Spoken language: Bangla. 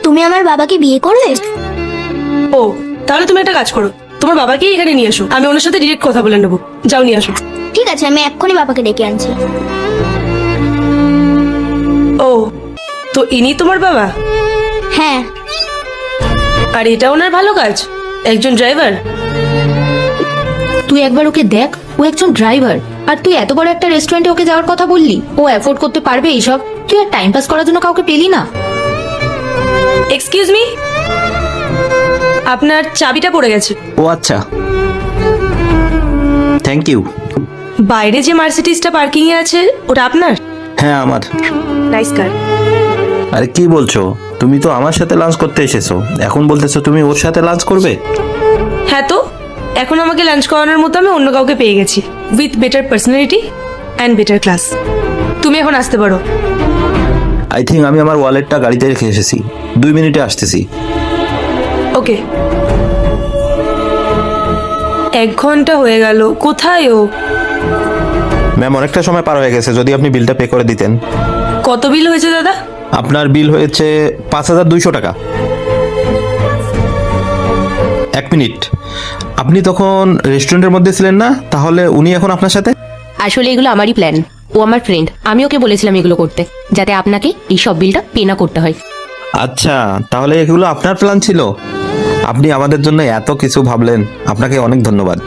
তুমি আমার বাবাকে বিয়ে করবে? ও, তাহলে তুমি একটা কাজ করো, তোমার বাবাকেই এখানে নিয়ে আসো, আমি ওনার সাথে ডিরেক্ট কথা বলে নেবো। যাও নিয়ে আসো। ঠিক আছে, আমি এক্ষুনি বাবাকে ডেকে আনছি। ও, তো ইনি তোমার বাবা? হ্যাঁ। আর এটা ওনার ভালো কাজ, একজন ড্রাইভার। তুই একবার ওকে দেখ, ও একজন ড্রাইভার, আর তুই এত বড় একটা রেস্টুরেন্টে ওকে যাওয়ার কথা বললি। ও অ্যাফোর্ড করতে পারবে এইসব? তুই আর টাইম পাস করার জন্য কাউকে পেলি না? এক্সকিউজ মি, আপনার চাবিটা পড়ে গেছে। ও আচ্ছা, থ্যাংক ইউ। বাইরে যে মার্সিডিজটা পার্কিং এ আছে ওটা আপনার? হ্যাঁ আমার। নাইস কার। আরে কি বলছো, তুমি তো আমার সাথে লাঞ্চ করতে এসেছো, এখন বলতেছো তুমি ওর সাথে লাঞ্চ করবে? হ্যাঁ তো, এখন আমাকে লাঞ্চ করানোর মতো আমি অন্য কাউকে পেয়ে গেছি, with better personality and better class. তুমি এখন আসতে পারো। আই থিঙ্ক আমি আমার ওয়ালেটটা গাড়িতে রেখে এসেছি, 2 মিনিটে আসতেছি। ওকে। 1 ঘন্টা হয়ে গেল, কোথায় ও? ম্যাম অনেকটা সময় পার হয়ে গেছে, যদি আপনি বিলটা পে করে দিতেন। কত বিল হয়েছে দাদা? আপনার বিল হয়েছে 5200 টাকা। 1 মিনিট, আপনি তখন রেস্টুরেন্টের মধ্যে ছিলেন না, তাহলে উনি এখন আপনার সাথে? আসলে এগুলো আমারই প্ল্যান। ও আমার ফ্রেন্ড, আমি ওকে বলেছিলাম এগুলো করতে, যাতে আপনাকে এই সব বিলটা পে না করতে হয়। আচ্ছা, তাহলে এগুলো আপনার প্ল্যান ছিল। আপনি আমাদের জন্য এত কিছু ভাবলেন, আপনাকে অনেক ধন্যবাদ।